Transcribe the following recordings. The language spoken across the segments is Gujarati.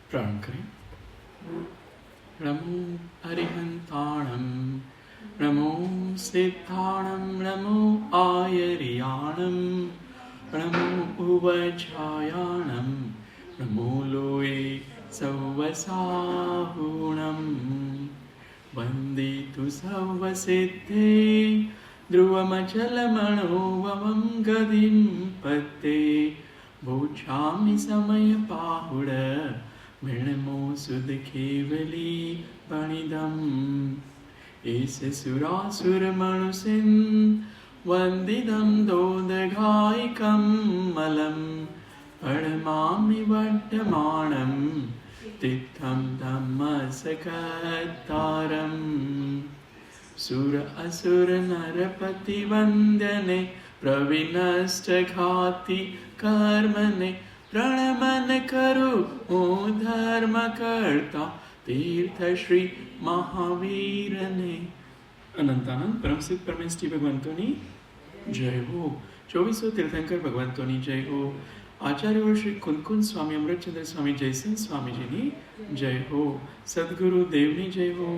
પ્રણામ કરી. નમો અરિહંતાણમ, નમો સિદ્ધાણમ, નમો આયરિયાણમ, નમો ઉવચાયાણમ, નમો લોય સૌવસાહુણમ. વંદિતુ સૌવસિદ્ધે ધ્રુવમચલમણોવમં ગતિં પત્તે ભૂછામિ સમયપાહુડ મૃણમો સુદ કેવલી પણિદમ. એસ સુરાસુરમણુસિં વંદિદં દોદઘાયકં મલં પરમામિ વર્ધમાણં તિથં ધમ્મસકત્તારં. સુર અસુર નરપતિ વંદને પ્રવિનષ્ટઘાતિ કર્મને પ્રણમન કરું હું ધર્મ કરતા તીર્થ શ્રી મહાવીરને. અનંતાનંદ પરમસિદ્ધ પરમેષ્ઠી ભગવંતોની જય હો. 2400 તીર્થંકર ભગવંતોની જય હો. આચાર્ય શ્રી કુંદકુંદ સ્વામી અમૃતચંદ્ર સ્વામી જયસિંહ સ્વામીજીની જય હો. સદગુરુ દેવની જય હો.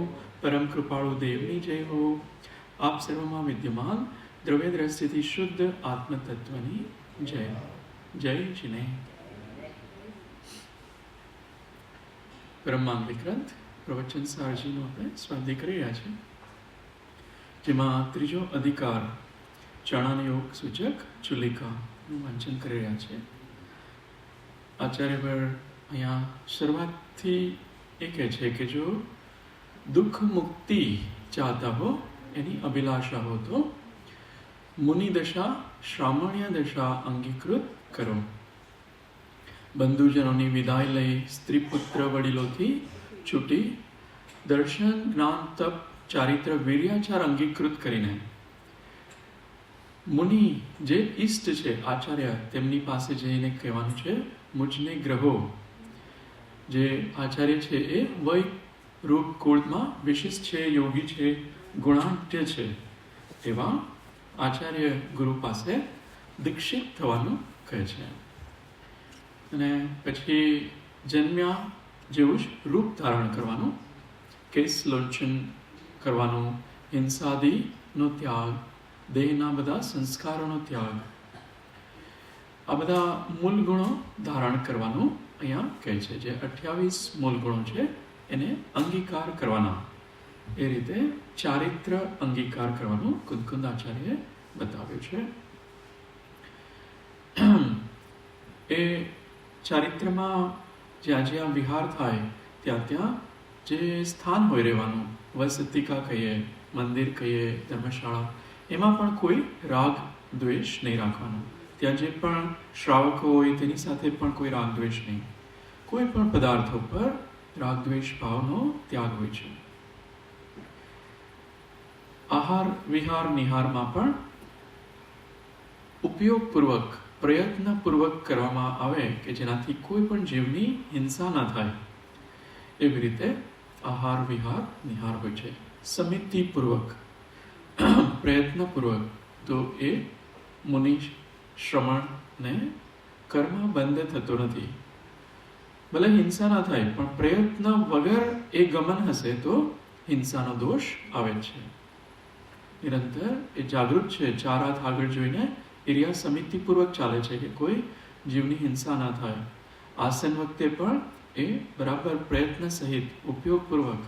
પરમ કૃપાળુ દેવની જય હો. આપ સર્વમાં વિદ્યમાન દ્રવ્ય દ્રષ્ટિથી શુદ્ધ આત્મતત્વની જય. જય જીને. બ્રહ્માંડ વિક્રાંત પ્રવચન સારજીનો આપણે સ્વાધ્યાય કરી રહ્યા છીએ, જેમાં ત્રીજો અધિકાર ચણાન યોગ સૂચક ચુલિકાનું વાંચન કરી રહ્યા છે. આચાર્ય પર અહીંયા શરૂઆતથી એ કહે છે કે જો દુઃખ મુક્તિ ચાહતા હો, એની અભિલાષા હો તો મુનિ દશા શ્રામણ્ય દશા અંગીકૃત કરો. બંધુજનોની વિદાય લઈ સ્ત્રી પુત્ર વડીલોથી છૂટી દર્શન જ્ઞાન તપ ચારિત્ર વીર્યાચાર અંગીકૃત કરીને મુનિ જે ઈષ્ટ છે આચાર્ય તેમની પાસે જઈને કહેવાનું છે, મુજને ગ્રહો. જે આચાર્ય છે એ વય રૂપ કુળમાં વિશિષ્ટ છે, યોગી છે, ગુણાઢ્ય છે, એવા આચાર્ય ગુરુ પાસે દીક્ષિત થવાનું કહે છે. અને પછી જન્મ્યા જેવું જ રૂપ ધારણ કરવાનું, કેસ લોંચન કરવાનું, હિંસાદીનો ત્યાગ, દેહના બધા સંસ્કારોનો ત્યાગ, આ બધા મૂળ ગુણો ધારણ કરવાનું અહીંયા કહે છે. જે 28 મૂળ ગુણો છે એને અંગીકાર કરવાના, એ રીતે ચારિત્ર અંગીકાર કરવાનું કુંદકુંદ આચાર્યએ બતાવ્યું છે. એ ચારિત્રમાં જ્યાં જ્યાં વિહાર થાય ત્યાં ત્યાં જે સ્થાન હોય રહેવાનું, વસતિકા કહીએ, મંદિર કહીએ, ધર્મશાળા, એમાં પણ કોઈ રાગ દ્વેષ નહીં રાખવાનો. ત્યાં જે પણ શ્રાવકો હોય તેની સાથે પણ કોઈ રાગ દ્વેષ નહીં. કોઈ પણ પદાર્થો પર રાગ દ્વેષ ભાવનો ત્યાગ હોય છે. આહાર વિહાર નિહારમાં પણ ઉપયોગપૂર્વક પ્રયત્નપૂર્વક કરવામાં આવે કે જેનાથી કોઈ પણ જીવની હિંસા ના થાય, એવી રીતે આહાર વિહાર નિહાર હોય છે. સમિતિપૂર્વક પ્રયત્નપૂર્વક તો એ મુનિ શ્રમણને કર્મ બંધ થતો નથી. ભલે હિંસા ના થાય પણ પ્રયત્ન વગર એ ગમન હશે તો હિંસાનો દોષ આવે છે. નિરંતર એ જાગૃત છે, ચાર હાથ આગળ જોઈને એરિયા સમિતિપૂર્વક ચાલે છે કે કોઈ જીવની હિંસા ના થાય. આસન વખતે પણ એ બરાબર પ્રયત્ન સહિત ઉપયોગપૂર્વક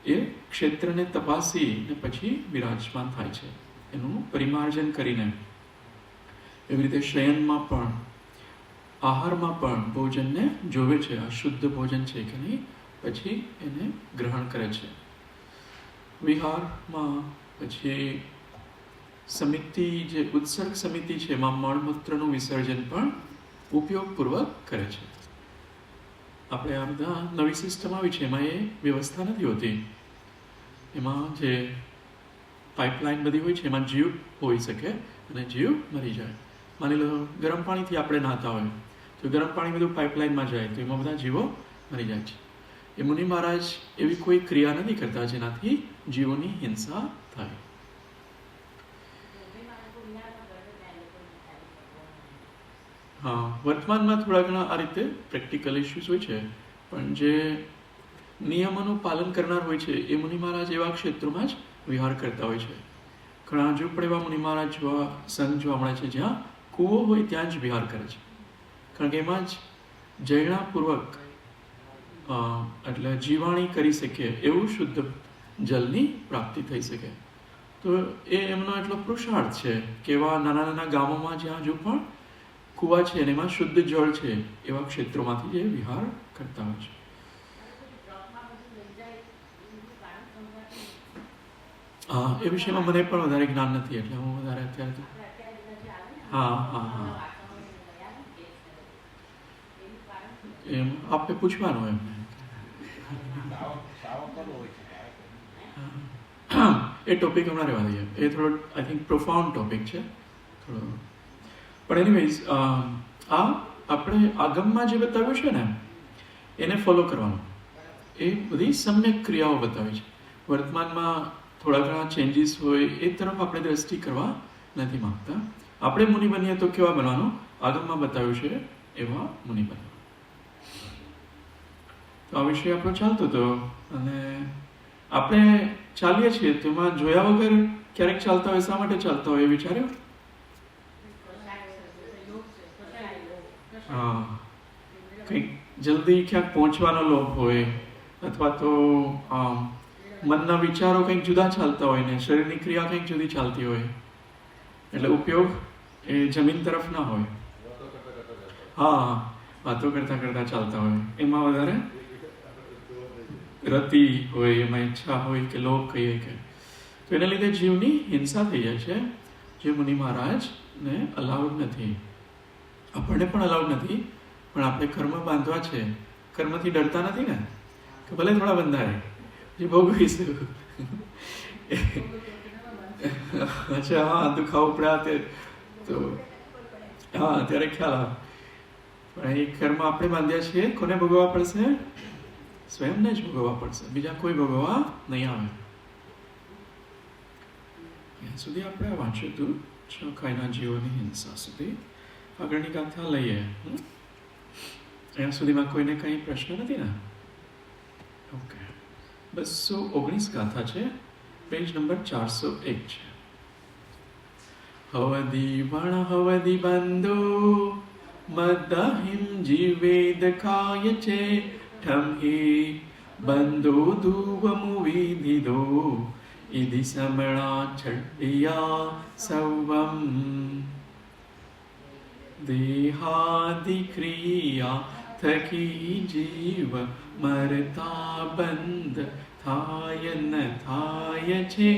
એ ક્ષેત્રને તપાસીને પછી વિરાજમાન થાય છે, એનું પરિમાર્જન કરીને. એવી રીતે શયનમાં પણ, આહારમાં પણ ભોજનને જોવે છે, આ શુદ્ધ ભોજન છે કે નહીં, પછી એને ગ્રહણ કરે છે. વિહારમાં પછી સમિતિ, જે ઉત્સર્ગ સમિતિ છે, એમાં મળમૂત્રનું વિસર્જન પણ ઉપયોગપૂર્વક કરે છે. આપણે આ બધા નવી સિસ્ટમ આવી છે, એમાં એ વ્યવસ્થા નથી હોતી. એમાં જે પાઇપલાઇન બધી હોય છે એમાં જીવ હોઈ શકે અને જીવ મરી જાય. માની લો ગરમ પાણીથી આપણે નહાતા હોય તો ગરમ પાણી બધું પાઇપલાઇનમાં જાય તો એમાં બધા જીવો મરી જાય છે. એ મુનિ મહારાજ એવી કોઈ ક્રિયા નથી કરતા જેનાથી જીવોની હિંસા થાય. હા, વર્તમાનમાં થોડા ઘણા આ રીતે પ્રેક્ટિકલ ઇસ્યુઝ હોય છે, પણ જે નિયમોનું પાલન કરનાર હોય છે એ મુનિ મહારાજ એવા ક્ષેત્રોમાં જ વિહાર કરતા હોય છે. ઘણા હજુ પણ એવા મુનિ મહારાજ સંઘ જોવા મળે છે જ્યાં કૂવો હોય ત્યાં જ વિહાર કરે છે, કારણ કે એમાં જ જૈણાપૂર્વક એટલે જીવાણી કરી શકે એવું શુદ્ધ જલની પ્રાપ્તિ થઈ શકે. તો એ એમનો એટલો પુરુષાર્થ છે કે એવા નાના નાના ગામોમાં જ્યાં હજુ પણ કૂવા છે અને એમાં શુદ્ધ જળ છે એવા ક્ષેત્રોમાંથી જે વિહાર કરતા હોય છે. હા, એ વિષયમાં મને પણ વધારે જ્ઞાન નથી, એટલે હું વધારે અત્યારે તો હા હા હા એમ આપણે પૂછવાનું એમને. એ ટોપિક હમણાં રહેવા દઈએ, એ થોડો આઈ થિંક પ્રોફાઉન્ડ ટોપિક છે થોડો. પણ એનીવેઝ આ આપણે આગમમાં જે બતાવ્યું છે ને એને ફોલો કરવાનું. એ બધી સમ્યક ક્રિયાઓ બતાવી છે. વર્તમાનમાં થોડા ઘણા ચેન્જીસ હોય એ તરફ આપણે દ્રષ્ટિ કરવા નથી માંગતા. આપણે મુનિ બનીએ તો કેવા બનવાનું? આગમમાં બતાવ્યું છે એવા મુનિ બનવાનું. તો આ વિષય આપણો ચાલતો હતો અને આપણે ચાલીએ છીએ તેમાં જોયા વગર ક્યારેક ચાલતા હોય. શા માટે ચાલતા હોય એ વિચાર્યું? હા, કંઈક જલ્દી ક્યાંક પહોંચવાનો લોભ હોય, અથવા તો મનના વિચારો કંઈક જુદા ચાલતા હોય ને શરીરની ક્રિયા કંઈક જુદી ચાલતી હોય, એટલે ઉપયોગ એ જમીન તરફ ના હોય. હા, વાતો કરતા કરતા ચાલતા હોય, એમાં વધારે રતિ હોય, એમાં ઈચ્છા હોય કે લોભ કહીએ કે, તો એના લીધે જીવની હિંસા થઈ જાય છે, જે મુનિ મહારાજને અલાઉડ નથી. આપણને પણ અલાઉડ નથી, પણ આપણે કર્મ બાંધવા છે. કર્મથી ડરતા નથી ને, કે ભલે થોડા બંધાય જે ભોગવીશું. અચ્છા, હા, દુખાવો પડ્યા તે તો હા ત્યારે ખ્યાલ આવે. પણ એ કર્મ આપણે બાંધ્યા છીએ, કોને ભોગવવા પડશે? સ્વયંને જ ભોગવવા પડશે, બીજા કોઈ ભોગવવા નહીં આવે. ત્યાં સુધી આપણે વાંચ્યું હતું છ કાયના જીવોની હિંસા સુધી. આગળની ગાથા લઈએ. ત્યાં સુધીમાં કોઈને કંઈ પ્રશ્ન નથી ને? ઓકે, 219 ગાથા છે, પેજ નંબર 401 છે. હવદી વણ હવદી બંધો મદહિમ જીવેદ કાય છે ઠમ બંધો ધુવમુ વિધિદો ઇધિ સમણા છડ્ડિયા સૌવમ દેહાદિ ક્રિયા થકી જીવ મરતા બંધ થાય ન થાય છે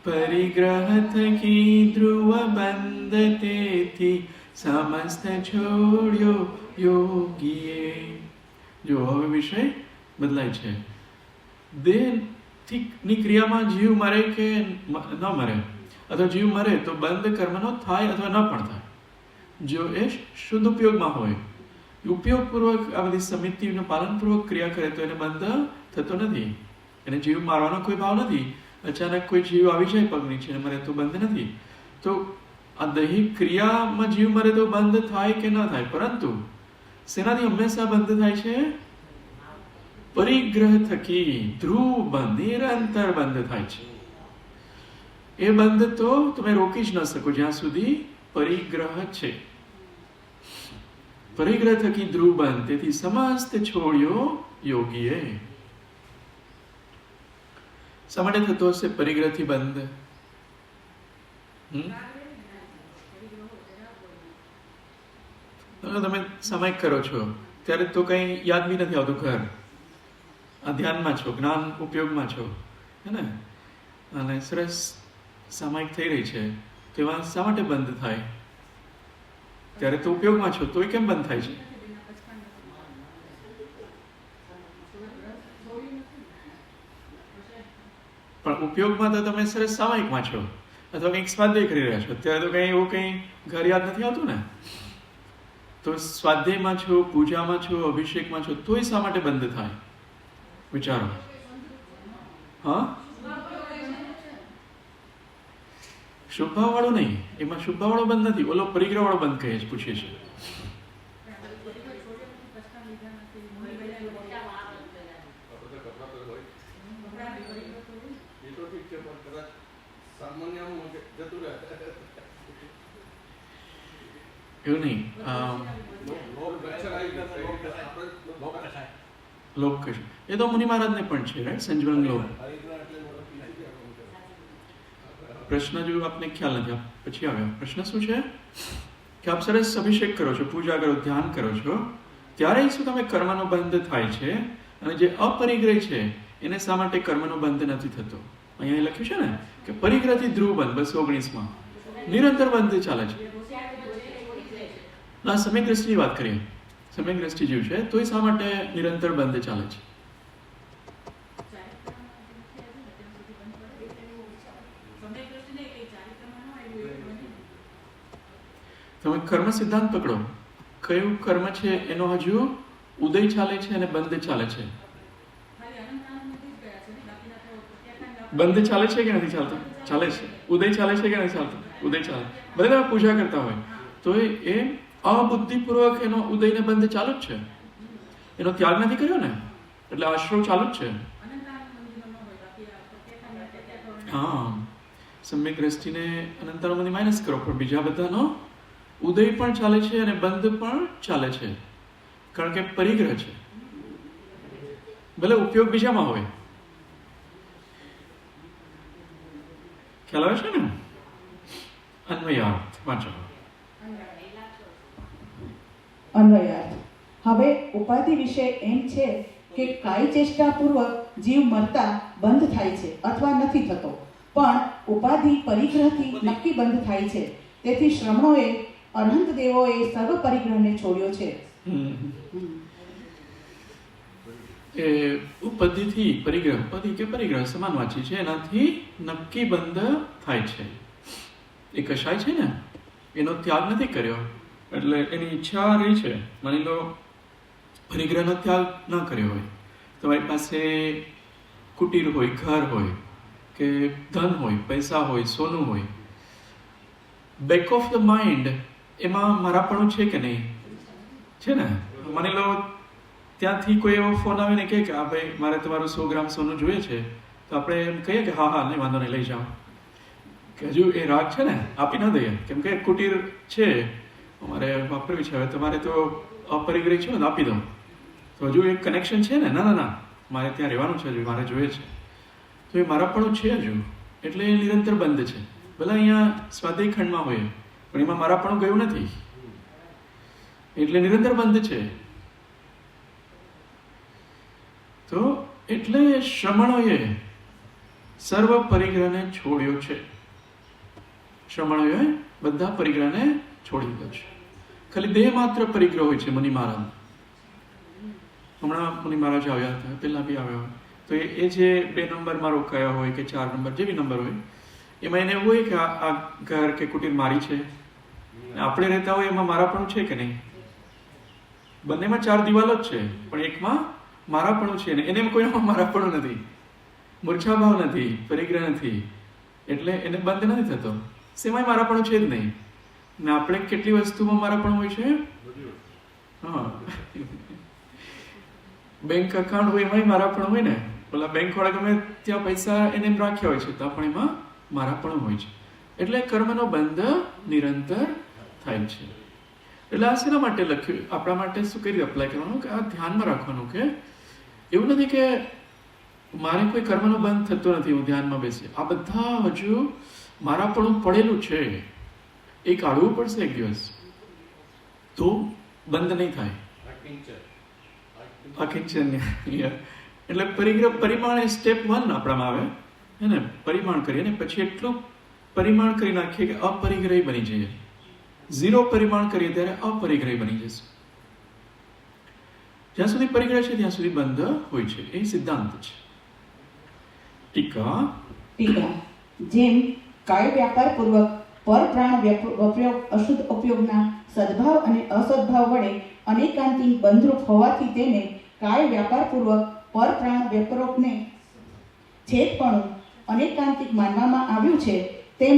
પરિગ્રહ થકી ધ્રુવ બંધ તેથી સમસ્ત છોડ્યો યોગીએ. જો હવે વિષય બદલાય છે. દેહની ક્રિયામાં જીવ મરે કે ન મરે, અથવા જીવ મરે તો બંધ કર્મનો થાય અથવા ન પણ થાય. જો એ શુદ્ધ ઉપયોગમાં હોય, ઉપયોગપૂર્વક આ બધી સમિતિનું પાલનપૂર્વક ક્રિયા કરે તો એને બંધ થતો નથી. એને જીવ મારવાનો કોઈ ભાવ નથી. અચાનક કોઈ જીવ આવી જાય પગ નીચે મરે તો બંધ નથી. તો આ દૈહિક ક્રિયામાં જીવ મરે તો બંધ થાય કે ન થાય, પરંતુ શેનાથી હંમેશા બંધ થાય છે? પરિગ્રહ થકી ધ્રુવ બંધ, નિરંતર બંધ થાય છે. એ બંધ તો તમે રોકી જ ન શકો જ્યાં સુધી પરિગ્રહ છે. પરિગ્રહ થકી ધ્રુવ બંધ, તેથી સમસ્ત છોડ્યો યોગીએ. શા માટે થતો હશે પરિગ્રહથી બંધ? તમે સામાયિક કરો છો ત્યારે તો કંઈ યાદ બી નથી આવતું. ઘર આ ધ્યાનમાં છો, જ્ઞાન ઉપયોગમાં છો, હે ને, અને સરસ સામાયિક થઈ રહી છે, તેમાં શા માટે બંધ થાય? ત્યારે તો ઉપયોગમાં છો, તોય કેમ બંધ થાય છે? પણ ઉપયોગમાં તો તમે સરસ સામાયિકમાં છો, અથવા કંઈક સ્વાધ્યાય કરી રહ્યા છો, ત્યારે તો કંઈ એવું કંઈ ઘર યાદ નથી આવતું ને. તો સ્વાધ્યાયમાં છો, પૂજામાં છો, અભિષેકમાં છો, તોય શા માટે બંધ થાય? વિચારો. હા, શુભભાવ વાળો નહીં, એમાં શુભભાવ વાળો બંધ નથી, ઓલો પરિગ્રહ વાળો બંધ કહે છે, પૂછીએ છીએ. એવું નહીં, લોક કશું એ તો મુનિ મહારાજને પણ છે, રાઈટ, સંજ્વલન લોક. પ્રશ્ન જો આપને ખ્યાલ નથી, પછી આવ્યો પ્રશ્ન શું છે કે આપ સરસ અભિષેક કરો છો, પૂજા કરો, ધ્યાન કરો છો, ત્યારે શું તમે કર્મનો બંધ થાય છે, અને જે અપરિગ્રહ છે એને શા માટે કર્મનો બંધ નથી થતો? અહીંયા લખ્યું છે ને કે પરિગ્રહથી ધ્રુવ બંધ 219માં નિરંતર બંધ ચાલે છે. ના, સમ્યક દ્રષ્ટિની વાત કરીએ, સમ્યક દ્રષ્ટિ જીવ છે તો એ શા માટે નિરંતર બંધ ચાલે છે? તમે કર્મ સિદ્ધાંત પકડો, કયું કર્મ છે એનો હજુ ઉદય ચાલે છે અને બંધ ચાલે છે. બંધ ચાલે છે કે નથી ચાલતો? ચાલે છે. ઉદય ચાલે છે કે નથી ચાલતો? ઉદય ચાલે. ભલે તમે પૂજા કરતા હોય તો એ અબુદ્ધિપૂર્વક એનો ઉદય ને બંધ ચાલુ જ છે, એનો ત્યાગ નથી કર્યો ને, એટલે આશ્રવ ચાલુ જ છે. હા, સમ્યક દ્રષ્ટિને અનંતાનુબંધી માઇનસ કરો, પણ બીજા બધાનો ઉદય પણ ચાલે છે અને બંધ પણ ચાલે છે, કારણ કે પરિગ્રહ છે. ભલે ઉપયોગ બીજામાં હોય. ખ્યાલ આવે છે ને? અન્વયાર્થ વાંચો. અન્વયાર્થ. હવે ઉપાધિ વિશે એમ છે કે કાય ચેષ્ટાપૂર્વક જીવ મરતા બંધ થાય છે અથવા નથી થતો, પણ ઉપાધિ પરિગ્રહથી નક્કી બંધ થાય છે. તેથી શ્રમણોએ અનંત દેવોએ સર્વ પરિગ્રહને છોડ્યો છે. એ ઉપદ્ધિથી પરિગ્રહ, ઉપદ્ધિ કે પરિગ્રહ સમાનવાચી છે, એનાથી નક્કી બંધ થાય છે. એ કશાય છે ને એનો ત્યાગ નથી કર્યો, એટલે એની ઈચ્છા રહી છે. માની લો પરિગ્રહનો ત્યાગ ન કર્યો હોય, તમારી પાસે કુટીર હોય, ઘર હોય કે ધન હોય, પૈસા હોય, સોનું હોય, બેક ઓફ ધ માઇન્ડ એમાં મારાપણું છે કે નહીં? છે ને. માની લો ત્યાંથી કોઈ એવો ફોન આવે ને કહે કે આ ભાઈ મારે તમારું 100 ગ્રામ સોનું જોઈએ છે, તો આપણે એમ કહીએ કે હા હા નહીં વાંધો નહીં લઈ જાઓ. કે હજુ એ રાગ છે ને આપી ન દઈએ, કેમ કે કુટીર છે અમારે વાપરવી છે, હવે તમારે તો અપરિગ્રહ છે ને આપી દો, તો હજુ એક કનેક્શન છે ને. ના ના ના, મારે ત્યાં રહેવાનું છે, હજુ મારે જોઈએ છે, તો એ મારાપણું છે હજુ, એટલે એ નિરંતર બંધ છે. ભલે અહીંયા સ્વાધ્યાય ખંડમાં હોય પણ એમાં મારાપણું ગયું નથી, એટલે નિરંતર બંધ છે. તો એટલે શ્રમણોએ સર્વ પરિગ્રહને છોડ્યો છે. શ્રમણોએ બધા પરિગ્રહને છોડી દીધો છે. ખાલી દેહ માત્ર પરિગ્રહ હોય છે. મુનિ મહારાજ, હમણાં મુનિ મહારાજ આવ્યા હતા, પહેલા બી આવ્યા હોય, તો એ જે 2 નંબરમાં રોકાયા હોય કે 4 નંબર જેવી નંબર હોય, એમાં એને એવું હોય કે આ ઘર કે કુટીર મારી છે, આપણે રહેતા હોય એમાં મારાપણું છે કે નહીં? બંનેમાં 4 દિવાલો જ છે, પણ એકમાં મારાપણું છે ને એને કોઈમાં મારાપણું નથી, મૂર્છાભાવ નથી, પરિગ્રહ નથી, એટલે એને બંધ નથી થતો. શેમાંય મારાપણું છે જ નહીં. ને આપણે કેટલી વસ્તુમાં મારાપણું હોય છે? હા, બેંક અકાઉન્ટ હોય એમાંય મારાપણું હોય ને. પેલા બેંક વાળા ગમે ત્યાં પૈસા એને એમ રાખ્યા હોય છે, તો પણ એમાં મારાપણું હોય છે. એટલે કર્મનો બંધ નિરંતર થાય છે. એટલે આ શેના માટે લખ્યું? આપણા માટે શું કરી અપ્લાય કરવાનું કે આ ધ્યાનમાં રાખવાનું કે એવું નથી કે મારે કોઈ કર્મનો બંધ થતો નથી, હું ધ્યાનમાં બેસી. આ બધા હજુ મારાપણું પડેલું છે, એ કાઢવું પડશે એક દિવસ, તો બંધ નહીં થાય. એટલે પરિગ્રહ પરિમાણ સ્ટેપ 1 આપણામાં આવે હે ને. પરિમાણ કરીએ ને પછી એટલું પરિમાણ કરી નાખીએ કે અપરિગ્રહી બની જઈએ. 0 પરિમાણ કરીએ ત્યારે અપરિગ્રહી બની જશે. જ્યાં સુધી પરિગ્રહ છે ત્યાં સુધી બંધ હોય છે, એ સિદ્ધાંત છે. ટીકા. જેમ કાય વ્યાપાર પૂર્વક પર પ્રાણ વપરાય અશુદ્ધ ઉપયોગના સદભાવ અને અસદભાવ વડે અનેકાંતિક બંધરૂપ હોવાથી તેને કાય વ્યાપાર પૂર્વક પર પ્રાણ વ્યાપરોકને છેદપણું અનેકાંતિક માનવામાં આવ્યું છે, તેમ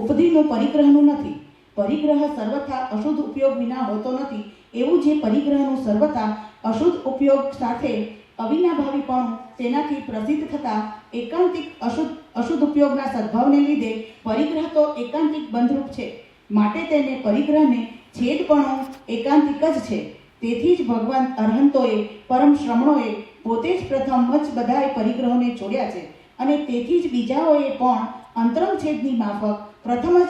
ઉપદીનું પરિગ્રહનું નથી. પરિગ્રહ સર્વથા અશુદ્ધ ઉપયોગ વિના હોતો નથી, એવું જે પરિગ્રહનું સર્વથા અશુદ્ધ ઉપયોગ સાથે અવિનાભાવીપણું તેનાથી પ્રસિદ્ધ થતા એકાંતિક અશુદ્ધ ઉપયોગના સદ્ભાવને લીધે પરિગ્રહ તો એકાંતિક બંધરૂપ છે, માટે તેને પરિગ્રહને છેદપણું એકાંતિક જ છે. તેથી જ ભગવાન અરહંતોએ પરમ શ્રમણોએ પોતે જ પ્રથમ જ બધાએ પરિગ્રહોને છોડ્યા છે, અને તેથી જ બીજાઓએ પણ અંતરંગ છેદની માફક પ્રથમ જ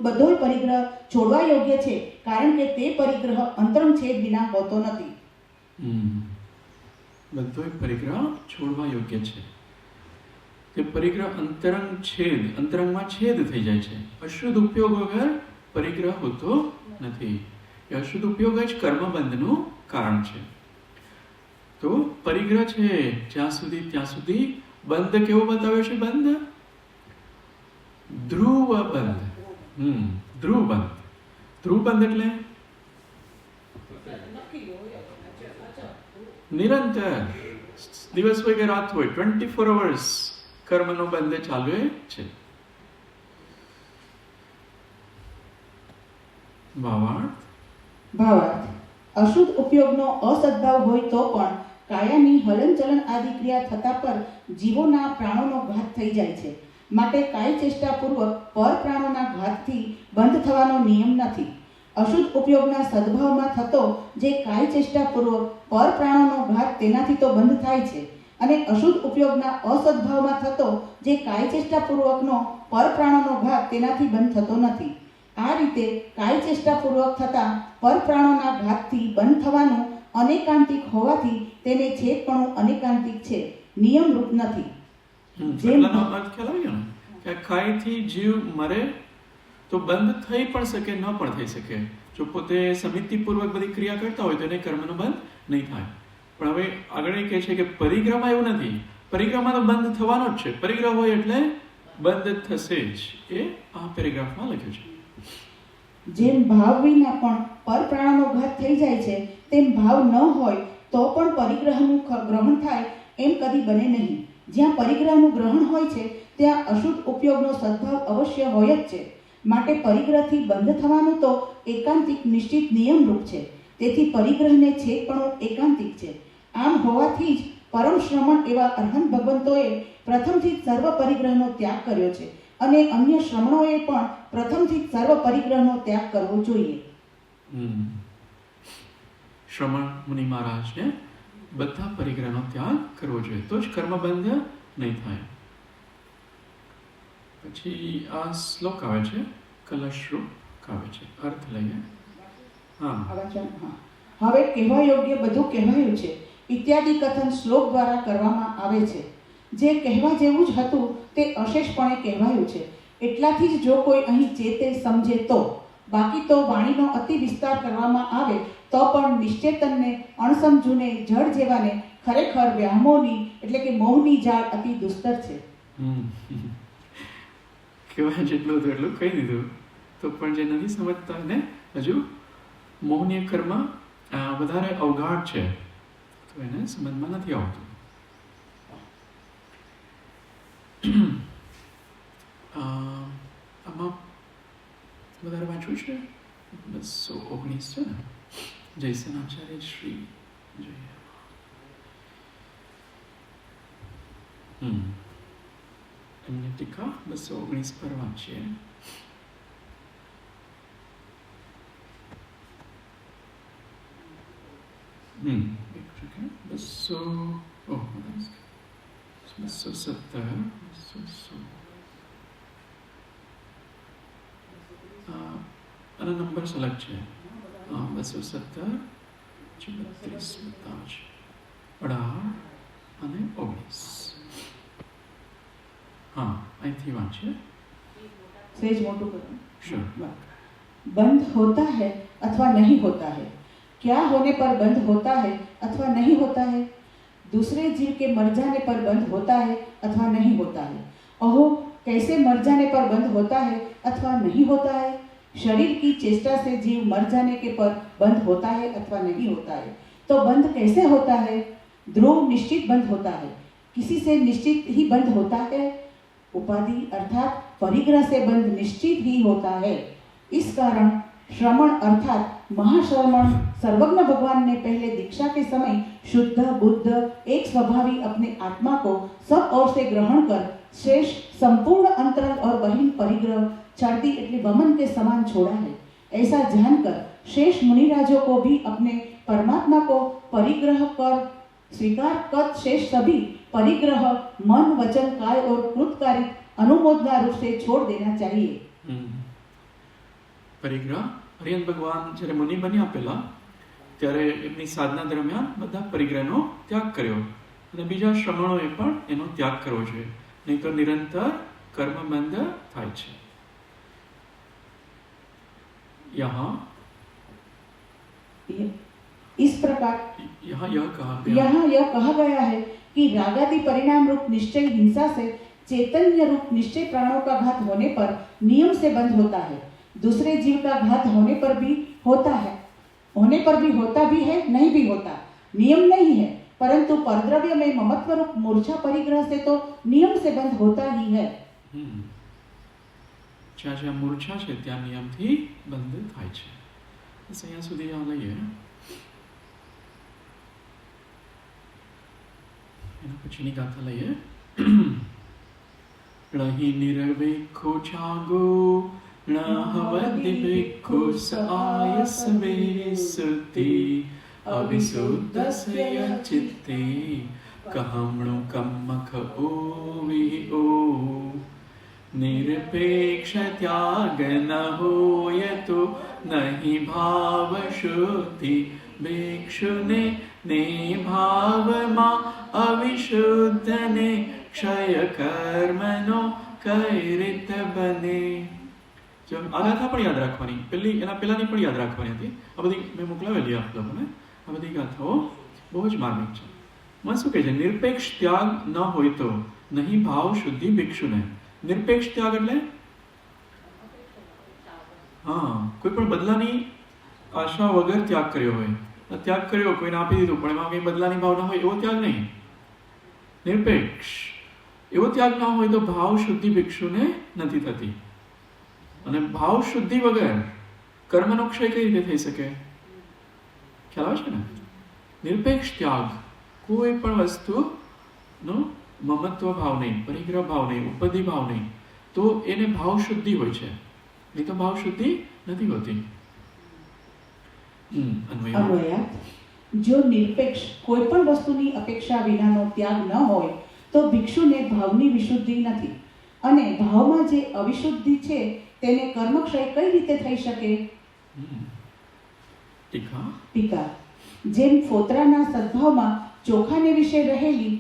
બધોય પરિગ્રહ છોડવા યોગ્ય છે, કારણ કે તે પરિગ્રહ અંતરંગ છેદ વિના હોતો નથી. બધોય પરિગ્રહ છોડવા યોગ્ય છે. તે પરિગ્રહ અંતરંગમાં છેદ થઈ જાય છે. અશુદ્ધ ઉપયોગ વગર પરિગ્રહ હોતો નથી. એ અશુદ્ધ ઉપયોગ જ કર્મબંધનું કારણ છે. તો પરિગ્રહ છે ત્યાં સુધી બંધ કેવો બતાવ્યો છે? બંધ ધ્રુવ બંધ. ધ્રુવ બંધ. ધ્રુવ બંધ એટલે નિરંતર, દિવસ હોય કે રાત હોય, 24 અવર્સ કર્મનો બંધ ચાલુ છે. ભાવાર્થ અશુદ્ધ ઉપયોગનો અસદ્ભાવ હોય તો પણ કાયાની હલનચલન આદિ ક્રિયા થતા પર જીવોના પ્રાણોનો ઘાત થઈ જાય છે, માટે કાય ચેષ્ટાપૂર્વક પર પ્રાણોના ઘાતથી બંધ થવાનો નિયમ નથી. અશુદ્ધ ઉપયોગના સદ્ભાવમાં થતો જે કાય ચેષ્ટાપૂર્વક પર પ્રાણોનો ઘાત તેનાથી તો બંધ થાય છે, અને અશુદ્ધ ઉપયોગના અસદ્ભાવમાં થતો જે કાય ચેષ્ટાપૂર્વકનો પર પ્રાણોનો ઘાત તેનાથી બંધ થતો નથી. આ રીતે કાય ચેષ્ટાપૂર્વક થતા પર પ્રાણોના ઘાતથી બંધ થવાનું અનેકાંતિક હોવાથી તેને છેદપણું અનેકાંતિક છે, નિયમરૂપ નથી. કાયથી જીવ મરે તો બંધ થઈ પણ શકે, ન પણ થઈ શકે. જો પોતે સમિતિપૂર્વક બધી ક્રિયા કરતા હોય તો એને કર્મનો બંધ નહીં થાય. પણ હવે આગળ એ કહે છે કે પરિગ્રહમાં એવું નથી. પરિગ્રહમાં તો બંધ થવાનો જ છે. પરિગ્રહ હોય એટલે બંધ થશે જ. એ આ પેરેગ્રાફમાં લખ્યું છે. જેમ ભાવ વિના પણ પર પ્રાણનો ઘાત થઈ જાય છે, તેમ ભાવ ન હોય તો પણ પરિગ્રહનું ગ્રહણ થાય એમ કદી બને નહીં. જ્યાં પરિગ્રહનું ગ્રહણ હોય છે ત્યાં અશુદ્ધ ઉપયોગનો સદ્ભાવ અવશ્ય હોય જ છે, માટે પરિગ્રહથી બંધ થવાનું તો એકાંતિક નિશ્ચિત નિયમરૂપ છે. તેથી પરિગ્રહને છેદપણું એકાંતિક છે. આમ હોવાથી જ પરમ શ્રમણ એવા અરહંત ભગવંતોએ પ્રથમથી સર્વ પરિગ્રહનો ત્યાગ કર્યો છે, અને અન્ય શ્રમણોએ પણ પ્રથમથી સર્વ પરિગ્રહનો ત્યાગ કરવો જોઈએ. શ્રમણ મુનિ મહારાજને બધા પરિગ્રહનો ત્યાગ કરવો જોઈએ, તો જ કર્મબંધ નહીં થાય. પછી આ શ્લોક આવે છે, કલશરૂપ આવે છે. અર્થ લઈએ. હવે કહેવા યોગ્ય બધું કહેવાયું છે ઇત્યાદિ કથન શ્લોક દ્વારા કરવામાં આવે છે. જે કહેવા જેવું જ હતું તે અશેષપણે કહેવાયું છે. એટલાથી જ જો કોઈ અહીં ચેતે સમજે તો, બાકી તો વાણીનો અતિ વિસ્તાર કરવામાં આવે તો પણ નિશ્ચેતનને અણસમજુને જળ જેવાને ખરેખર વ્યામોની એટલે કે મોહની જાળ અતિ દુસ્તર છે. કહેવાય જેટલું હતું એટલું કહી દીધું, તો પણ જે નથી સમજતા ને હજુ મોહનીય કર્મ વધારે અવગાઢ છે, તો એને સમજમાં નથી આવતું. આમાં વધારે વાંચવું છે 219 છે ને, જયસનાચાર્ય શ્રી જોઈએ. એમની ટીકા 219 પર વાંચીએ. એક સેકન્ડ. 217 આના નંબર અલગ છે. 217 32 બતાવે છે, 18 અને 19. हाँ, અહીંથી વાંચીએ. सेज मोटू करो. Sure. बंद होता है अथवा नहीं होता है. क्या होने पर बंद होता है अथवा नहीं होता है? दूसरे जीव के मर जाने पर बंद होता है अथवा नहीं होता है. अहो, कैसे मर जाने पर बंद होता है अथवा नहीं होता है? शरीर की चेष्टा से जीव मर जाने के पर बंद होता है अथवा नहीं होता है. तो बंद कैसे होता है? ध्रुव निश्चित बंद होता है. किसी से निश्चित ही बंद होता है. उपाधि अर्थात परिग्रह से बंध निश्चित ही होता है. इस कारण श्रमण अर्थात महाश्रमण सर्वज्ञ भगवान ने पहले दीक्षा के समय शुद्ध बुद्ध एक स्वभावी अपने आत्मा को सब ओर से ग्रहण कर शेष संपूर्ण अंतरंग और बहिर् परिग्रह छाती एटले वमन के समान छोड़ा है। ऐसा जानकर शेष मुनिराजों को भी अपने परमात्मा को परिग्रह कर स्वीकार कर शेष सभी परिग्रह मन वचन काय और कृतकारिक अनुमोदना रूप से छोड़ देना चाहिए। પરિગ્રહ હરિયન ભગવાન જ્યારે મુનિ બન્યા પહેલા ત્યારે એમની સાધના દરમિયાન બધા પરિગ્રહનો ત્યાગ કર્યો અને બીજા શ્રમણોએ પણ એનો ત્યાગ કરવો જોઈએ, નહીં તો નિરંતર કર્મબંધ થાય છે। यहाँ इस प्रकार यहाँ यह कहा गया है कि रागादि परिणाम रूप निश्चय हिंसा से चैतन्य रूप निश्चय प्राणों का घात होने पर नियम से बंद होता है, दूसरे जीव का घात होने पर भी होता भी है नहीं भी होता, नियम नहीं है, परंतु परद्रव्य में ममत्व रूप मूर्छा परिग्रह से तो नियम से बंद होता ही है। જ્યાં જ્યાં મૂર્છા છે ત્યાં નિયમથી બંધ થાય છે। બસ અહીંયા સુધી આ લઈએ, એના પછીની ગાથા લઈએ। ણહી નિરવેખો છાગો ણહવદિ ભિક્ષુ આયસ વેસુતિ અવિશુદ્ધસ્ય ચિત્તે કહમણુ કમ્મખ ઓવિ ઓ निरपेक्ष त्याग न होयतो नहीं भाव शुद्धि भिक्षुने ने भाव मा अविशुद्ध ने क्षय कर्मनो कैरित बने। जो आ गाथा पण याद राखवानी, पेलानी पण याद राखवानी हती। आ बधी मैं मोकलावेली आप लोगोने। आ बधी गाथाओ बहु ज मार्मिक छे। मैं शुं कहे छे, निरपेक्ष त्याग न होय तो नहीं भाव शुद्धि भिक्षुने। નિરપેક્ષ ત્યાગ એટલે કોઈ પણ બદલાની આશા વગર ત્યાગ કર્યો હોય, ત્યાગ કર્યો કોઈને આપી દીધું પણ એમાં કઈ બદલાની ભાવના હોય એવો ત્યાગ નહીં। નિરપેક્ષ એવો ત્યાગ ના હોય તો ભાવ શુદ્ધિ ભિક્ષુને નથી થતી, અને ભાવ શુદ્ધિ વગર કર્મનો ક્ષય કઈ રીતે થઈ શકે? ખ્યાલ આવે છે ને? નિરપેક્ષ ત્યાગ કોઈ પણ વસ્તુનો મમત્વ ભાવ નહીં, પરિગ્રહ ભાવ નહીં, ઉપધિ ભાવ નહીં, તો એને ભાવ શુદ્ધિ હોય છે, નહીં તો ભાવ શુદ્ધિ નથી હોતી। જો નિરપેક્ષ કોઈ પણ વસ્તુની અપેક્ષા વિનાનો ત્યાગ ન હોય તો ભિક્ષુને ભાવની વિશુદ્ધિ નથી, અને ભાવમાં જે અવિશુદ્ધિ છે તેને કર્મક્ષય કઈ રીતે થઈ શકે? ટીકા જેમ ફોતરાના સદભાવમાં ચોખાને વિશે રહેલી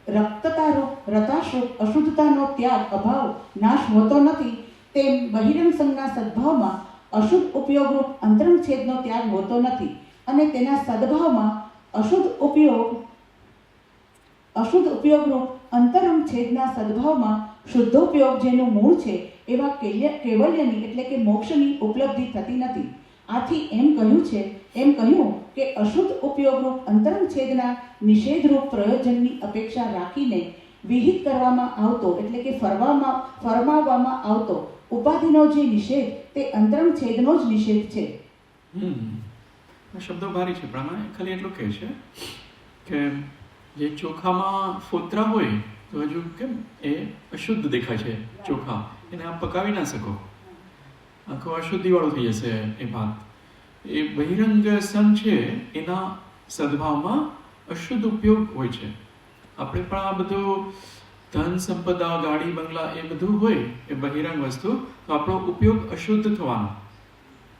રક્તતારૂપ રતાશરૂપ અશુદ્ધતાનો ત્યાગ અભાવ નાશ હોતો નથી, તેમ બહિરંગ સંજ્ઞા સદભાવમાં અશુદ્ધ ઉપયોગરૂપ અંતરંગ છેદનો ત્યાગ હોતો નથી, અને તેના સદભાવમાં અશુદ્ધ ઉપયોગરૂપ અંતરંગ છેદના સદભાવમાં શુદ્ધોપયોગ જેનું મૂળ છે એવા કૈવલ્યની એટલે કે મોક્ષની ઉપલબ્ધિ થતી નથી। આથી એમ કહ્યું કે અશુદ્ધ ઉપયોગરૂપ અંતરંગ છેદના નિષેધરૂપ પ્રયોજનની અપેક્ષા રાખીને વિહિત કરવામાં આવતો એટલે કે ફરમાવવામાં આવતો ઉપાધિનો જે નિષેધ તે અંતરંગ છેદનો જ નિષેધ છે। શબ્દો ભારી છે, પણ ખાલી એટલું કહે છે કે જે ચોખામાં ફોતરા હોય તો હજુ કેમ એ અશુદ્ધ દેખાય છે ચોખા, એને આમ પકાવી ના શકો, આખો અશુદ્ધિવાળું થઈ જશે એ ભાત। એ બહિરંગ સન છે એના સદભાવમાં અશુદ્ધ ઉપયોગ હોય છે। આપણે પણ આ બધું ધન સંપદા ગાડી બંગલા એ બધું હોય એ બહિરંગ વસ્તુ, તો આપણો ઉપયોગ અશુદ્ધ થવાનો,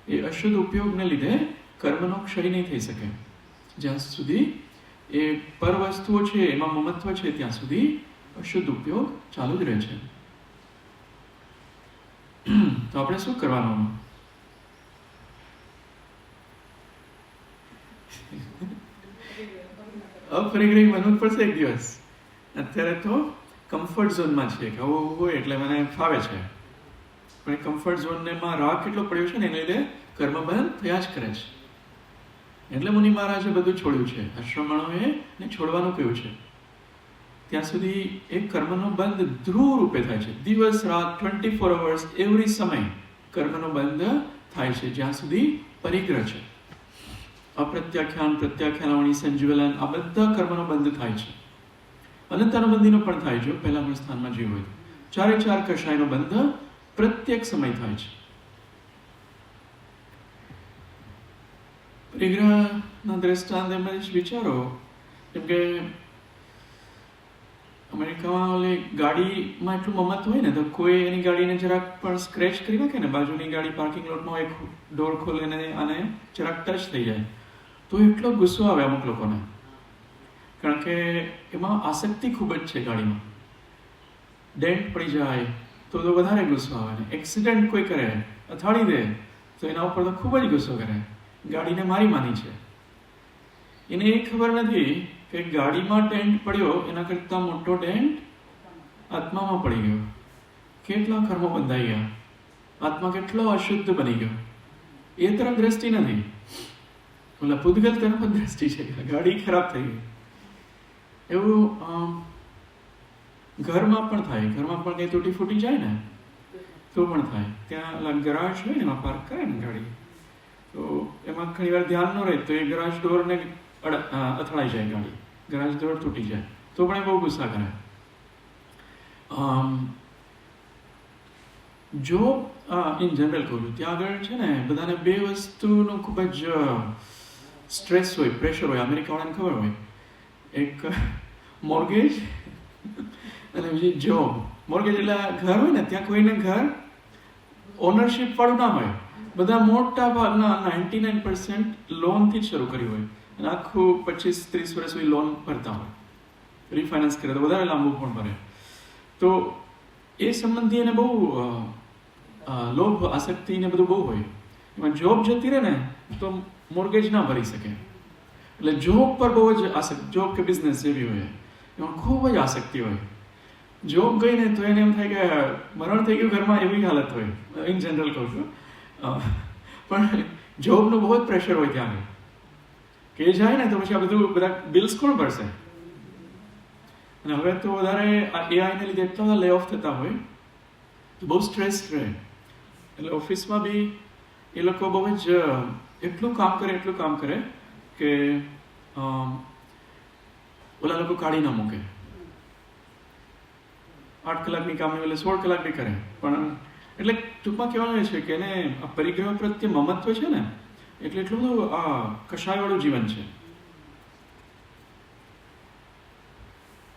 એ અશુદ્ધ ઉપયોગને લીધે કર્મનો ક્ષય નહીં થઈ શકે। જ્યાં સુધી એ પર વસ્તુઓ છે એમાં મમત્વ છે ત્યાં સુધી અશુદ્ધ ઉપયોગ ચાલુ જ રહે છે। તો આપણે શું કરવાનું? અપરિગ્રહી બનવું પડશે એક દિવસ। અત્યારે તો કમ્ફર્ટ ઝોનમાં છે કે આવું હોય એટલે મને ફાવે છે, પણ એ કમ્ફર્ટ ઝોનમાં રાગ કેટલો પડ્યો છે ને એને લીધે કર્મબંધ થયા જ કરે છે। એટલે મુનિ મહારાજે બધું છોડ્યું છે, આશ્રમણોએ ને છોડવાનું કહ્યું છે। ત્યાં સુધી એક કર્મનો બંધ ધ્રુવ રૂપે થાય છે, દિવસ રાત 24 અવર્સ એવરી સમય કર્મનો બંધ થાય છે જ્યાં સુધી પરિગ્રહ છે। અપ્રત્યાખ્યાન, પ્રત્યાખ્યાનાવણી, સંજીવલન, આ બધા કર્મનો બંધ થાય છે. અનંતાનુબંધીનો પણ થાય જો પહેલા સ્થાનમાં જીવ હોય. ચારે ચાર કષાયનો બંધ પ્રત્યેક સમય થાય છે. પરિગ્રહના દ્રષ્ટાંત એમ જ વિચારો, કેમ કે અમેરિકામાં ઓલી ગાડીમાં એટલું મમત હોય ને તો કોઈ એની ગાડીને જરાક પણ સ્ક્રેચ કરી નાખે ને, બાજુની ગાડી પાર્કિંગ લોટમાં એક ડોર ખોલે ને આને જરાક ટચ થઈ જાય તો એટલો ગુસ્સો આવે અમુક લોકોને, કારણ કે એમાં આસક્તિ ખૂબ જ છે. ગાડીમાં ડેન્ટ પડી જાય તો વધારે ગુસ્સો આવે ને એક્સિડન્ટ કોઈ કરે, અથાડી દે તો એના ઉપર તો ખૂબ જ ગુસ્સો કરે. ગાડીને મારી માની છે. એને એ ખબર નથી કે ગાડીમાં ડેન્ટ પડ્યો એના કરતાં મોટો ડેન્ટ આત્મામાં પડી ગયો. કેટલા કર્મો બંધાઈ ગયા, આત્મા કેટલો અશુદ્ધ બની ગયો. એ તરફ દ્રષ્ટિ નથી, ઓલા પૂતગલ તરફ જ દ્રષ્ટિ છે. ગાડી ખરાબ થઈ ગઈ. એવું ઘરમાં પણ થાય. ઘરમાં પણ કંઈ તૂટી ફૂટી જાય ને તો પણ થાય. ત્યાં ગરાજ હોય ને એમાં પાર્ક કરે ને ગાડી, તો એમાં ઘણી વાર ધ્યાન ન રહે તો એ ગરાજ ડોરને અથડાઈ જાય, ગાડી ગરાજ ડોર તૂટી જાય તો પણ એ બહુ ગુસ્સા કરે. જો ઇન જનરલ કહું છું, ત્યાં આગળ છે ને બધાને બે વસ્તુનું ખૂબ જ સ્ટ્રેસ હોય, પ્રેશર હોય. અમેરિકાવાળાને ખબર હોય, એક મોર્ગેજ અને બીજી જોબ. મોર્ગેજ એટલે ઘર હોય ને, ત્યાં કોઈને ઘર ઓનરશિપ વાળું ના હોય. બધા મોટા ભાગના 99% લોનથી જ શરૂ કર્યું હોય અને આખું 25-30 વર્ષ સુધી લોન ભરતા હોય. રિફાઇનાન્સ કરે તો વધારે લાંબુ પણ ભરે. તો એ સંબંધી એને બહુ લોભ, આસક્તિ ને બધું બહુ હોય. એમાં જોબ જતી રહે ને તો મોર્ગેજ ના ભરી શકે. એટલે જોબ પર બહુ જ આસક્તિ, જોબ કે બિઝનેસ જેવી હોય એમાં ખૂબ જ આસક્તિ હોય. જોબ ગઈ ને તો એને એમ થાય કે મરણ થઈ ગયું ઘરમાં, એવી હાલત હોય. ઇન જનરલ કહું છું. પણ જોબનું બહુ જ પ્રેશર હોય ત્યાં કે એ જાય ને તો પછી આ બધું બધા બિલ્સ કોણ ભરશે. અને હવે તો વધારે એઆઈને લીધે એટલા બધા લે ઓફ થતા હોય તો બહુ સ્ટ્રેસ રહે. એટલે ઓફિસમાં બી એ લોકો બહુ જ એટલું કામ કરે કે ઓલા લોકો કાઢી ના મૂકે. 8 કલાકની કામ એટલે 16 કલાક બી કરે. પણ એટલે ટૂંકમાં કહેવાનું એ છે કે એને આ પરિગ્રહ પ્રત્યે મમત્વ છે ને, એટલે એટલું બધું આ કષાયવાળું જીવન છે.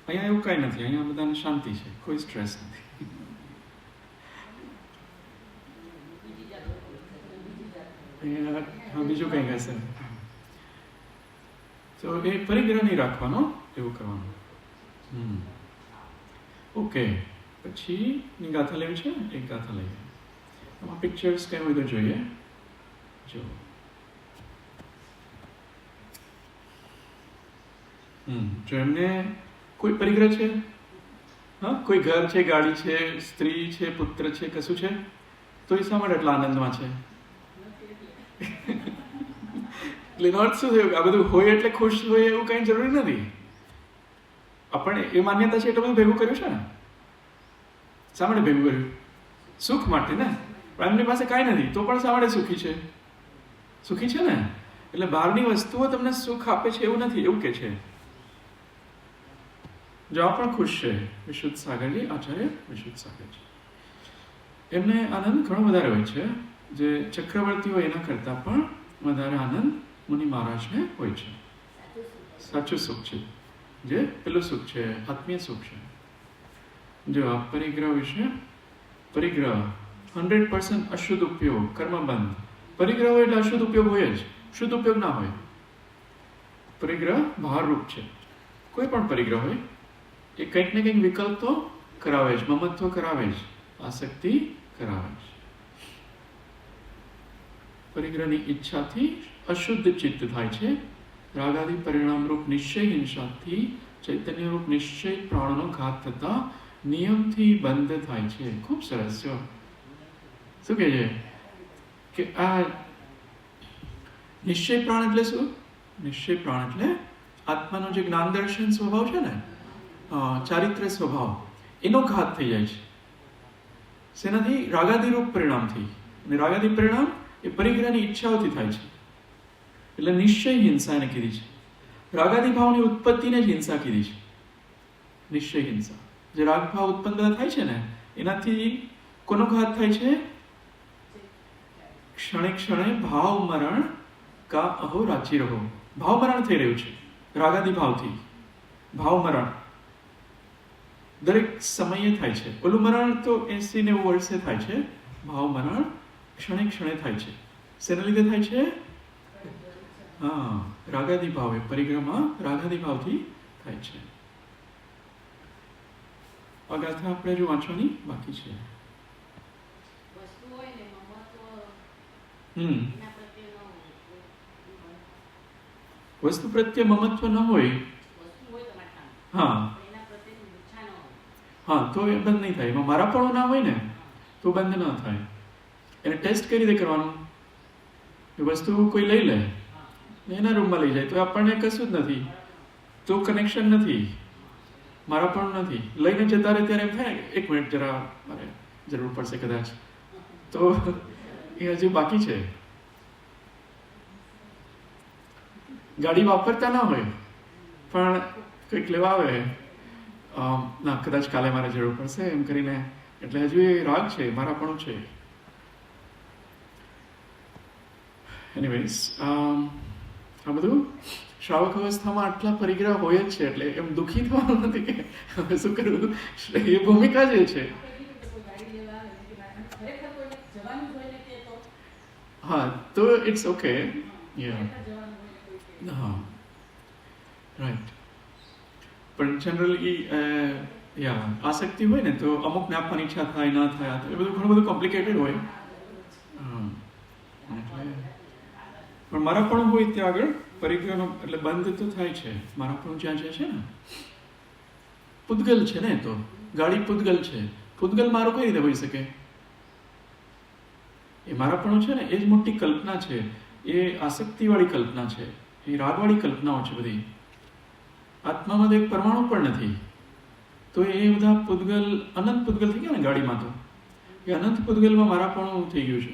અહીંયા એવું કાંઈ નથી. અહીંયા બધાને શાંતિ છે, કોઈ સ્ટ્રેસ નથી. અહીંયા બીજું કંઈ કહેશે તો એ પરિગ્રહ નહીં રાખવાનો, એવું કરવાનું. ઓકે, પછી ની ગાથા લેવી છે. એક ગાથા લઈએ. આમાં પિક્ચર્સ કંઈ હોય તો જોઈએ. જો જો એમને કોઈ પરિગ્રહ છે, હા, કોઈ ઘર છે, ગાડી છે, સ્ત્રી છે, પુત્ર છે, કશું છે, તો એ શા માટે એટલા આનંદમાં છે? એટલે એનો અર્થ શું થયો? આ બધું હોય એટલે ખુશ હોય એવું કંઈ જરૂરી નથી. આપણે એ માન્યતા છે એટલે બધું ભેગું કર્યું છે ને. શા માટે ભેગું કર્યું? સુખ માટે ને. પણ એમની પાસે કાંઈ નથી તો પણ શા માટે સુખી છે? સુખી છે ને. એટલે બહારની વસ્તુઓ તમને સુખ આપે છે એવું નથી, એવું કે છે. જો આ પણ ખુશ છે. વિશુદ્ધ સાગરજી, આચાર્ય વિશુદ્ધ સાગરજી, એમને આનંદ ઘણો વધારે હોય છે. જે ચક્રવર્તી હોય એના કરતાં પણ વધારે આનંદ મુનિ મહારાજને હોય છે. સાચું સુખ છે, જે પેલું સુખ છે, આત્મીય સુખ છે. જો આ પરિગ્રહ વિશે, પરિગ્રહ 100% અશુદ્ધ ઉપયોગ, કર્મબંધ. પરિગ્રહ હોય એટલે અશુદ્ધ ઉપયોગ હોય જ, શુદ્ધ ઉપયોગ ના હોય. પરિગ્રહ ભારરૂપ છે. કોઈ પણ પરિગ્રહ હોય એ કંઈક ને કંઈક વિકલ્પ તો કરાવે જ, મમત્વ કરાવે જ, આસક્તિ કરાવે જ. પરિગ્રહની ઈચ્છાથી અશુદ્ધ ચિત્ત થાય છે. રાગાદી પરિણામરૂપ નિશ્ચય હિંસાથી ચૈતન્યરૂપ નિશ્ચય પ્રાણનો ઘાત થતા નિયમથી બંધ થાય છે. ખૂબ સરસ. જો શું કહે છે કે આ નિશ્ચય પ્રાણ એટલે શું? નિશ્ચય પ્રાણ એટલે આત્માનો જે જ્ઞાન દર્શન સ્વભાવ છે ને, ચારિત્ર્ય સ્વભાવ, એનો ઘાત થઈ જાય છે. શેનાથી? રાગાદિરૂપ પરિણામથી. અને રાગાદી પરિણામ એ પરિગ્રહની ઈચ્છાઓથી થાય છે. એટલે નિશ્ચય હિંસા એને કીધી છે. રાગાદિભાવની ઉત્પત્તિને જ હિંસા કીધી છે, નિશ્ચય હિંસા. જે રાગભાવ ઉત્પન્ન બધા થાય છે ને એનાથી કોનો ઘાત થાય છે? ક્ષણે ક્ષણે ભાવ મરણ કા અહો રાચી રહો. ભાવ મરણ થઈ રહ્યું છે રાગાદિભાવથી. ભાવ મરણ દરેક સમયે થાય છે. ઓલું મરણ તો 80-90 વર્ષે થાય છે. ભાવ મરણ ક્ષણે ક્ષણે થાય છે. શેના લીધે થાય છે? હા, રાગાદિભાવે. પરિક્રમા રાગાદિભાવથી થાય છે. આ ગાથા આપણે જો વાંચવાની બાકી છે. વસ્તુ પ્રત્યે મમત્વ ન હોય, હા હા, તો એ બંધ નહીં થાય. એમાં મારાપણું ના હોય ને તો બંધ ન થાય. એને ટેસ્ટ કઈ રીતે કરવાનું? એ વસ્તુ કોઈ લઈ લે, એના રૂમમાં લઈ જાય તો આપણને કશું જ નથી, તો કનેક્શન નથી, મારાપણું નથી. લઈને જતા રહે ત્યારે એમ થાય એક મિનિટ જરા મારે જરૂર પડશે કદાચ, તો એ હજુ બાકી છે. ગાડી વાપરતા ના હોય પણ કંઈક લેવા આવે, ના કદાચ કાલે મારે જરૂર પડશે એમ કરીને, એટલે હજુ એ રાગ છે, મારાપણું છે. એનીવેઝ, આ બધું શ્રાવક અવસ્થામાં આટલા પરિગ્રહ હોય જ છે, એટલે એમ દુઃખી થવાનું નથી કે હવે શું કરવું. એ ભૂમિકા જે છે, હા, તો ઇટ્સ ઓકે. હા, રાઈટ. પણ જનરલી આસક્તિ હોય ને તો અમુકને આપવાની ઈચ્છા થાય, ના થાય, એ બધું ઘણું બધું કોમ્પ્લિકેટેડ હોય. પણ મારાપણું હોય ત્યાં આગળ પરિગ્રહનો એટલે બંધ તો થાય છે. મારાપણું જ્યાં જે છે ને, પૂતગલ છે ને, તો ગાડી પૂતગલ છે. પૂતગલ મારો કઈ રીતે હોઈ શકે? એ મારાપણું છે ને એ જ મોટી કલ્પના છે, એ આસક્તિવાળી કલ્પના છે, એ રાગવાળી કલ્પનાઓ છે બધી. આત્મામાં તો એક પરમાણુ પણ નથી, તો એ બધા પૂતગલ અનંત પૂતગલ થઈ ગયા ને ગાડીમાં. તો એ અનંત પૂતગલમાં મારાપણું થઈ ગયું છે.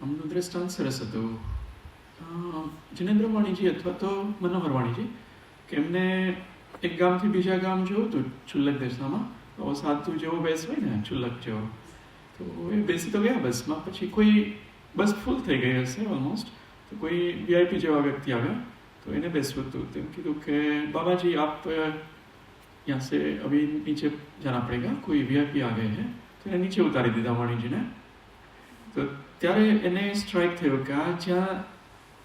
આમનું દ્રષ્ટાંત સરસ હતું. જિનેન્દ્ર વાણીજી અથવા તો મનોહર વાણીજી, કે એમને એક ગામથી બીજા ગામ જવું હતું છુલ્લક દેશનામાં. તો સાધુ જેવો બેસ હોય ને, છુલ્લક જેવો, તો એ બેસી તો ગયા બસમાં. પછી કોઈ બસ ફૂલ થઈ ગઈ હશે ઓલમોસ્ટ, તો કોઈ વીઆઈપી જેવા વ્યક્તિ આવ્યા, તો એને બેસવું હતું. તેમ કીધું કે બાબાજી આપ यहाँ से अभी नीचे जाना पड़ेगा, कोई वीआईपी आ गए हैं. તો એને નીચે ઉતારી દીધા વાણીજીને. તો ત્યારે એને સ્ટ્રાઇક થયો કે આ જ્યાં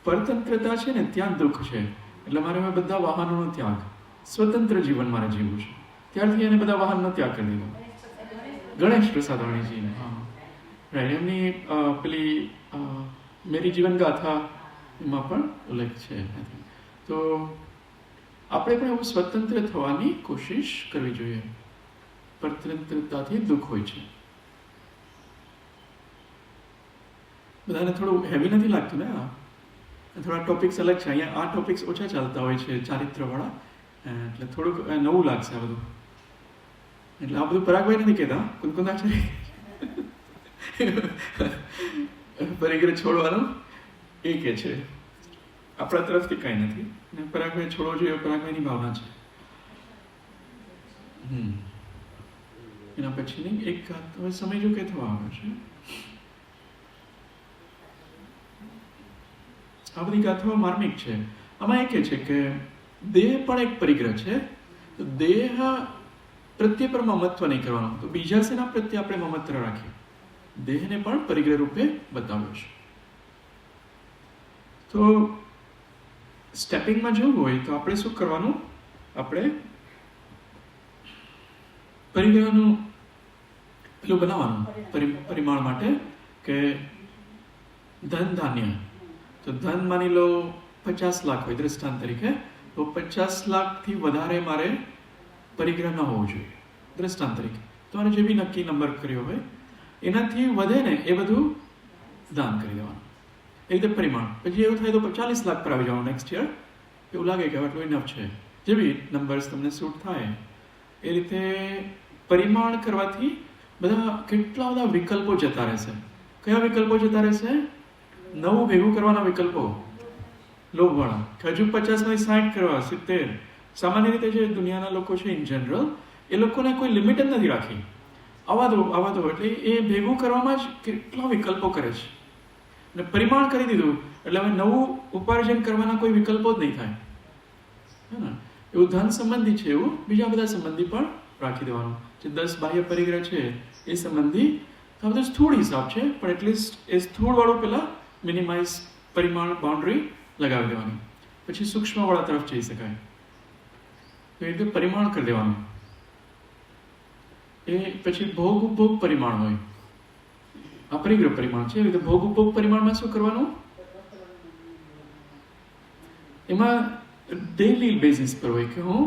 પરતંત્રતા છે ને ત્યાં દુઃખ છે, એટલે મારે હવે બધા વાહનોનો ત્યાગ, સ્વતંત્ર જીવન મારે જીવવું છે. ત્યારથી એને બધા વાહનનો ત્યાગ કરી દીધો. ગણેશ પ્રસાદ વાણીજીને. હા, રાઈટ. એમની પેલી મેરી જીવન ગાથા એમાં પણ ઉલ્લેખ છે. તો આપણે પણ એવું સ્વતંત્ર થવાની કોશિશ કરવી જોઈએ. પરતંત્રતાથી દુઃખ હોય છે. બધાને થોડું હેવી નથી લાગતું ને? આ થોડા ટોપિક્સ અલગ છે. અહીંયા આ ટોપિક્સ ઓછા ચાલતા હોય છે ચારિત્રવાળા, એટલે થોડુંક નવું લાગશે આ બધું. એટલે આ બધું પરાગભાઈ નથી કહેતા, કુંદકુંદાચાર્ય પરિગ્રહ છોડવાનું એ કે છે. આપણા તરફથી કાંઈ નથી. ને પરાગભાઈ છોડવો જોઈએ, પરાગભાઈની ભાવના છે. એના પછીની એક હવે સમય જો કે થવા આવે છે. આ બધી ગાથાઓ માર્મિક છે. આમાં એ કહે છે કે દેહ પણ એક પરિગ્રહ છે. તો દેહ પ્રત્યે પર મમત્વ નહીં કરવાનું, તો બીજા શેના પ્રત્યે આપણે મમત્વ રાખીએ? દેહને પણ પરિગ્રહ રૂપે બતાવ્યો છે. તો સ્ટેપિંગમાં જવું હોય તો આપણે શું કરવાનું? આપણે પરિગ્રહનું પેલું બનાવવાનું પરિમાણ માટે કે ધન ધાન્ય. તો ધન માની લો 50 લાખ હોય દ્રષ્ટાંત તરીકે, તો 50 લાખથી વધારે મારે પરિગ્રહ ન હોવો જોઈએ દ્રષ્ટાંત તરીકે. તમારે જે બી નક્કી નંબર કર્યો હોય એનાથી વધે ને એ બધું દાન કરી દેવાનું, એ રીતે પરિમાણ. પછી એવું થાય તો 40 લાખ પર આવી જવાનું નેક્સ્ટ યર. એવું લાગે કે આટલું ઇનફ છે, જે બી નંબર્સ તમને શૂટ થાય એ રીતે પરિમાણ કરવાથી બધા કેટલા બધા વિકલ્પો જતા રહેશે. કયા વિકલ્પો જતા રહેશે? નવું ભેગું કરવાના વિકલ્પો, લોભવાળા. હજુ 50 60 કરવા, 70. સામાન્ય રીતે જે દુનિયાના લોકો છે ઇન જનરલ, એ લોકોને કોઈ લિમિટ જ નથી રાખી. આવા દો એટલે એ ભેગું કરવામાં જ કેટલા વિકલ્પો કરે છે. અને પરિમાણ કરી દીધું એટલે હવે નવું ઉપાર્જન કરવાના કોઈ વિકલ્પો જ નહીં થાય. હે ને? એવું ધન સંબંધી છે, એવું બીજા બધા સંબંધી પણ રાખી દેવાનું. જે 10 બાહ્ય પરિગ્રહ છે એ સંબંધી આ બધું સ્થૂળ હિસાબ છે, પણ એટલીસ્ટ એ સ્થૂળવાળું પહેલાં મિનિમાઇઝ પરિમાણ બાઉન્ડ્રી લગાવી દેવાની, પછી સૂક્ષ્મવાળા તરફ જઈ શકાય. એ રીતે પરિમાણ કરી દેવાનું. એ પછી ભોગ ઉપભોગ પરિમાણ હોય, અપરિગ્રહ પરિમાણ છે. એ રીતે ભોગ ઉપભોગ પરિમાણમાં શું કરવાનું? એમાં ડેઇલી બેઝિસ પર હોય કે હું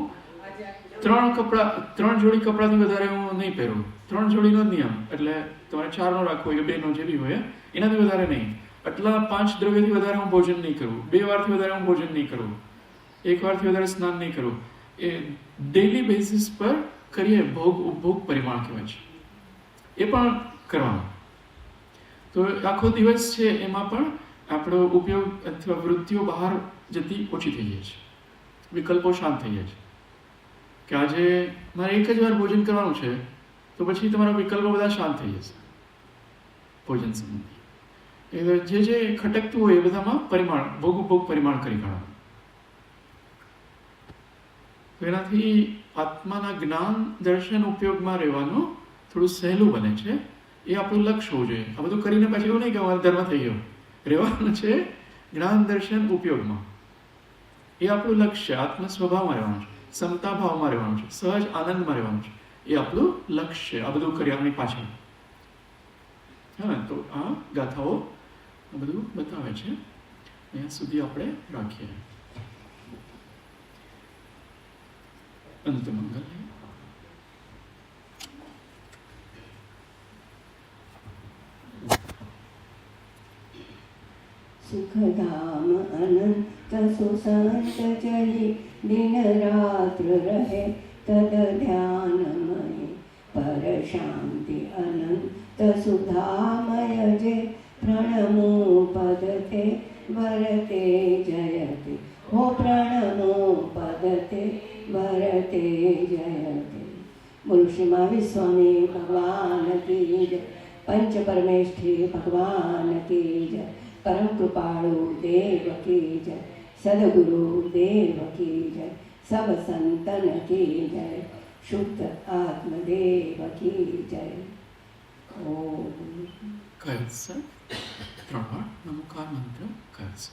3 જોડી કપડાથી વધારે હું નહીં પહેરું. 3 જોડીનો નિયમ, એટલે તમારે 4નો રાખવો હોય કે 2નો જે બી હોય, એનાથી વધારે નહીં. આટલા 5 દ્રવ્યથી વધારે હું ભોજન નહીં કરું, 2 વારથી વધારે હું ભોજન નહીં કરું, 1 વારથી વધારે સ્નાન નહીં કરું. એ ડેઇલી બેઝિસ પર કરીએ, ભોગ ઉપભોગ પરિમાણ કહેવાય છે. એ પણ કરવાનું. તો આખો દિવસ છે એમાં પણ આપણો ઉપયોગ અથવા વૃત્તિઓ બહાર જતી ઓછી થઈ જાય છે, વિકલ્પો શાંત થઈ જાય છે. કે આજે મારે એક જ વાર ભોજન કરવાનું છે, તો પછી તમારા વિકલ્પો બધા શાંત થઈ જશે ભોજન સંબંધી. એ જે ખટકતું હોય એ બધામાં પરિમાણ, ભોગ ઉપભોગ પરિમાણ કરી કાઢવાનું. તો એનાથી આત્માના જ્ઞાન દર્શન ઉપયોગમાં રહેવાનું થોડું સહેલું બને છે. એ આપણું લક્ષ્ય હોવું જોઈએ. આ બધું કરીને પછી એવું નહીં કે અમારો ધર્મ થઈ ગયો. રહેવાનું છે જ્ઞાન દર્શન ઉપયોગમાં. એ આપણું લક્ષ્ય, આત્મ સ્વભાવમાં રહેવાનું છે, સમતા ભાવમાં રહેવાનું છે, સહજ આનંદમાં રહેવાનું છે. એ આપણું લક્ષ્ય. આ બધું કર્યાની પાછળ. હા, તો આ ગાથાઓ આ બધું બતાવે છે. અહીંયા સુધી આપણે રાખીએ. અંત મંગલ. સુખધામ અનંત સુસંત ચલી દિન રાત્ર રહે તદ ધ્યાનમય પર શાંતિ અનંત સુધામય જે પ્રણમો પદતે વરતે જયતે. હો પ્રણમો પદતે વરતે જયતે. બોલો શ્રી મહાવીર સ્વામી ભગવાન કી જય. પંચ પરમેષ્ઠી ભગવાન કી જય. પરમ કૃપાળુ દેવ કી જય. સદગુરુ દેવ કી જય. સબ સંતન કી જય. શુદ્ધ આત્મદેવ કી જય. ઓમ. કહેશે 3 વાર નમોકાર મંત્ર કહેશે.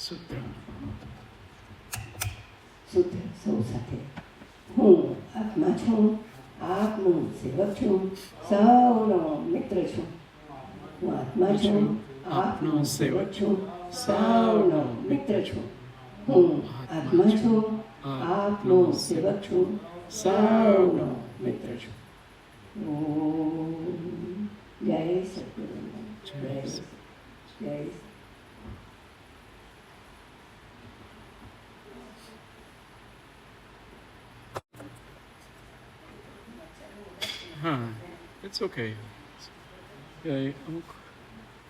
સૂત્ર. સૂત્ર સૌ સાથે. હું આત્મા છું, આપનું સેવક છું, સૌનો મિત્ર છું. હું આત્મા છું, આપનો સેવક છું, સૌનો મિત્ર છું. હું આત્મા છું, આપનો સેવક છું, સૌનો મિત્ર છું. ઓમ. જય સતગુરુ. જય જય. હા, ઇટ્સ ઓકે. અમુક